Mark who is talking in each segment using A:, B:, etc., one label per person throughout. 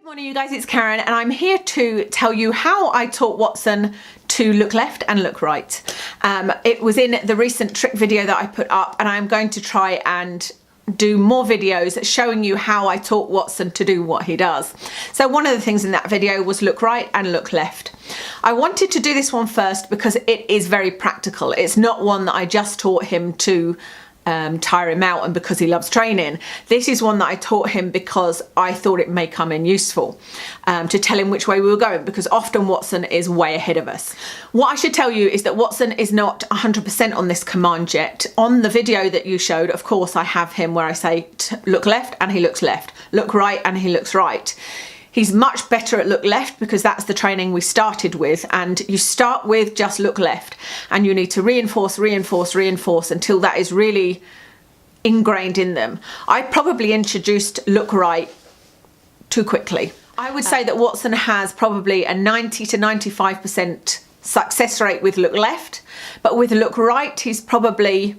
A: Good morning, you guys, it's Karen, and I'm here to tell you how I taught Watson to look left and look right. It was in the recent trick video that I put up, and I'm going to try and do more videos showing you how I taught Watson to do what he does. So one of the things in that video was look right and look left. I wanted to do this one first because it is very practical. It's not one that I just taught him to tire him out and because he loves training. This is one that I taught him because I thought it may come in useful to tell him which way we were going, because often Watson is way ahead of us. What I should tell you is that Watson is not 100% on this command yet. On the video that you showed, of course, I have him where I say look left and he looks left, look right and he looks right. He's much better at look left because that's the training we started with, and you start with just look left and you need to reinforce until that is really ingrained in them. I probably introduced look right too quickly. I would say that Watson has probably a 90 to 95% success rate with look left, but with look right he's probably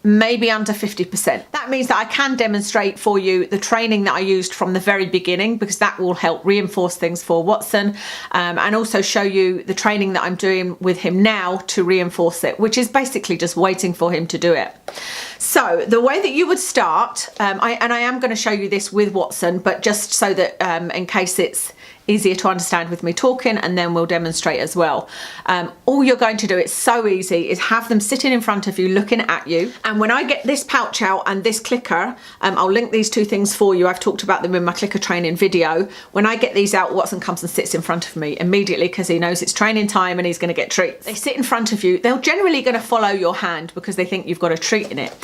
A: maybe under 50%. That means that I can demonstrate for you the training that I used from the very beginning, because that will help reinforce things for Watson, and also show you the training that I'm doing with him now to reinforce it, which is basically just waiting for him to do it. So the way that you would start, I am going to show you this with Watson, but just so that in case it's easier to understand with me talking, and then we'll demonstrate as well. All you're going to do, it's so easy, is have them sitting in front of you looking at you, and when I get this pouch out and this clicker, I'll link these two things for you. I've talked about them in my clicker training video. When I get these out, Watson comes and sits in front of me immediately because he knows it's training time and he's going to get treats. They sit in front of you. They're generally going to follow your hand because they think you've got a treat in it.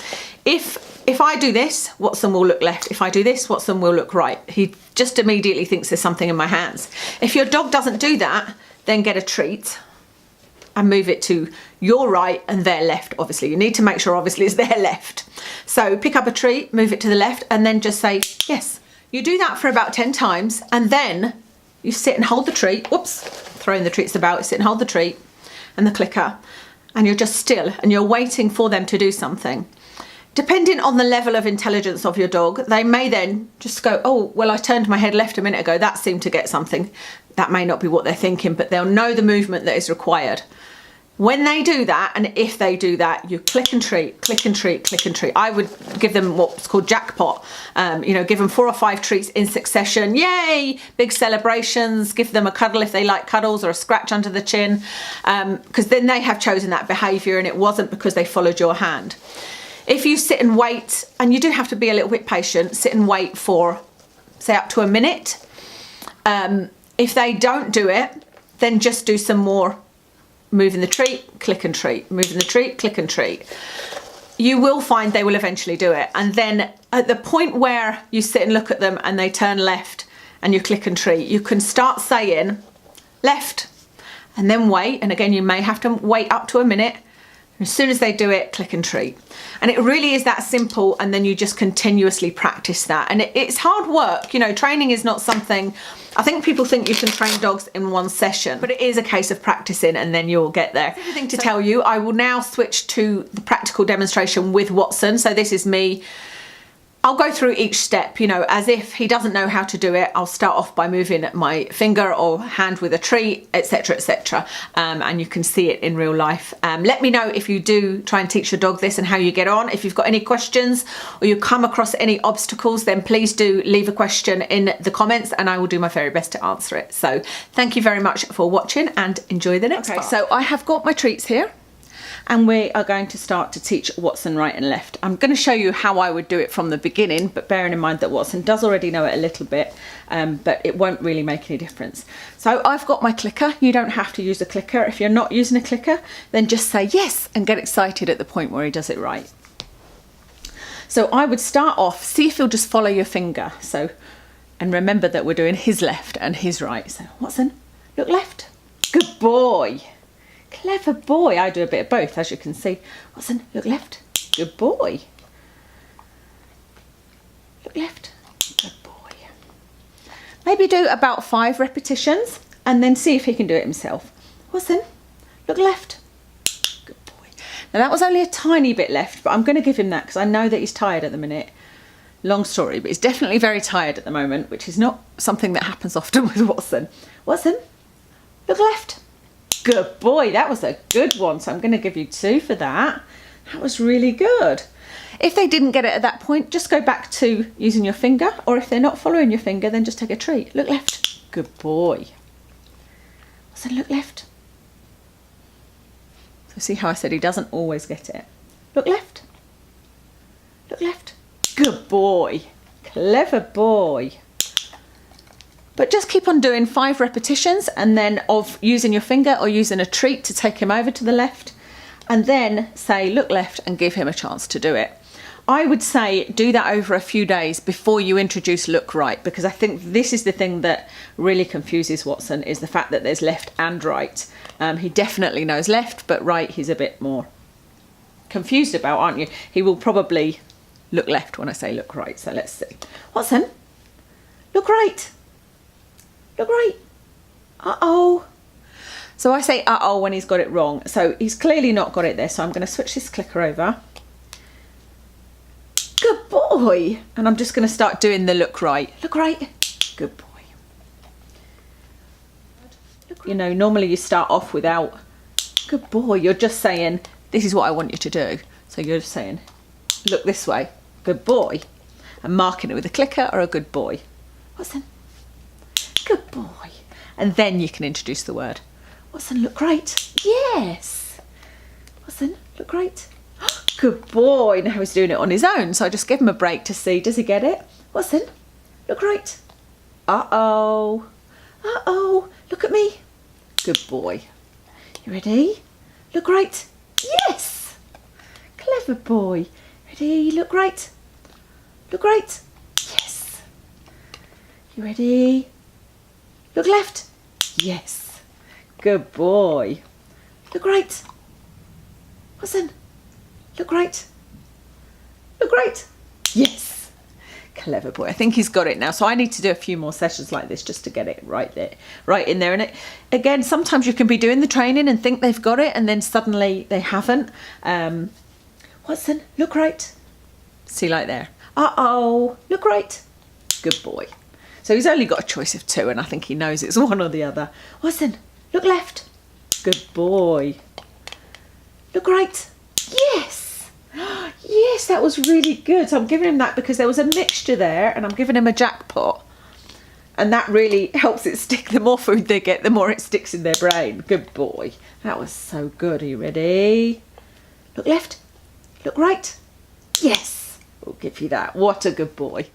A: If I do this, Watson will look left. If I do this, Watson will look right. He just immediately thinks there's something in my hands. If your dog doesn't do that, then get a treat and move it to your right and their left. Obviously, you need to make sure obviously it's their left. So pick up a treat, move it to the left, and then just say yes. You do that for about 10 times, and then you sit and hold the treat. Whoops, throwing the treats about. Sit and hold the treat and the clicker, and you're just still and you're waiting for them to do something. Depending on the level of intelligence of your dog, they may then just go, oh, well, I turned my head left a minute ago. That seemed to get something. That may not be what they're thinking, but they'll know the movement that is required. When they do that, and if they do that, you click and treat, click and treat, click and treat. I would give them what's called jackpot. Give them 4 or 5 treats in succession. Yay! Big celebrations. Give them a cuddle if they like cuddles, or a scratch under the chin, because then they have chosen that behaviour and it wasn't because they followed your hand. If you sit and wait, and you do have to be a little bit patient, sit and wait for, say, up to a minute. If they don't do it, then just do some more moving the treat, click and treat, moving the treat, click and treat. You will find they will eventually do it. And then at the point where you sit and look at them and they turn left and you click and treat, you can start saying left and then wait. And again, you may have to wait up to a minute. As soon as they do it, click and treat. And it really is that simple, and then you just continuously practice that. And it's hard work. You know, training is not something, I think people think you can train dogs in one session, but it is a case of practicing and then you'll get there. Everything to tell you, I will now switch to the practical demonstration with Watson. So this is me. I'll go through each step, as if he doesn't know how to do it. I'll start off by moving my finger or hand with a treat, etc., etc. And you can see it in real life. Let me know if you do try and teach your dog this and how you get on. If you've got any questions or you come across any obstacles, then please do leave a question in the comments and I will do my very best to answer it. So thank you very much for watching and enjoy the next part. So I have got my treats here, and we are going to start to teach Watson right and left. I'm going to show you how I would do it from the beginning, but bearing in mind that Watson does already know it a little bit, but it won't really make any difference. So I've got my clicker. You don't have to use a clicker. If you're not using a clicker, then just say yes and get excited at the point where he does it right. So I would start off, see if he'll just follow your finger. So, and remember that we're doing his left and his right. So Watson, look left. Good boy. Clever boy. I do a bit of both, as you can see. Watson, look left. Good boy. Look left. Good boy. Maybe do about 5 repetitions and then see if he can do it himself. Watson, look left. Good boy. Now that was only a tiny bit left, but I'm going to give him that because I know that he's tired at the minute. Long story, but he's definitely very tired at the moment, which is not something that happens often with Watson. Watson, look left. Good boy, that was a good one. So I'm going to give you 2 for that. That was really good. If they didn't get it at that point, just go back to using your finger, or if they're not following your finger, then just take a treat. Look left. Good boy. Watson, look left. So see how I said he doesn't always get it. Look left. Look left. Good boy. Clever boy. But just keep on doing 5 repetitions, and then of using your finger or using a treat to take him over to the left, and then say look left and give him a chance to do it. I would say do that over a few days before you introduce look right, because I think this is the thing that really confuses Watson, is the fact that there's left and right. He definitely knows left, but right he's a bit more confused about, aren't you? He will probably look left when I say look right. So let's see. Watson, look right. Look right. Uh-oh. So I say uh-oh when he's got it wrong. So he's clearly not got it there. So I'm going to switch this clicker over. Good boy. And I'm just going to start doing the look right. Look right. Good boy. You know, normally you start off without good boy. You're just saying, this is what I want you to do. So you're just saying, look this way. Good boy. And marking it with a clicker or a good boy. Watson. Good boy. And then you can introduce the word. Watson, look right. Yes. Watson, look right. Good boy. Now he's doing it on his own. So I just give him a break to see, does he get it? Watson, look right. Uh-oh. Uh-oh. Look at me. Good boy. You ready? Look right. Yes. Clever boy. Ready? Look right. Look right. Yes. You ready? Look left. Yes. Good boy. Look right. Watson. Look right. Look right. Yes. Clever boy. I think he's got it now. So I need to do a few more sessions like this just to get it right there, right in there. And it, again, sometimes you can be doing the training and think they've got it, and then suddenly they haven't. Watson, look right. See, like there. Uh-oh. Look right. Good boy. So he's only got a choice of 2, and I think he knows it's one or the other. Watson, look left. Good boy. Look right. Yes. Yes, that was really good. So I'm giving him that because there was a mixture there, and I'm giving him a jackpot. And that really helps it stick. The more food they get, the more it sticks in their brain. Good boy. That was so good. Are you ready? Look left. Look right. Yes. We'll give you that. What a good boy.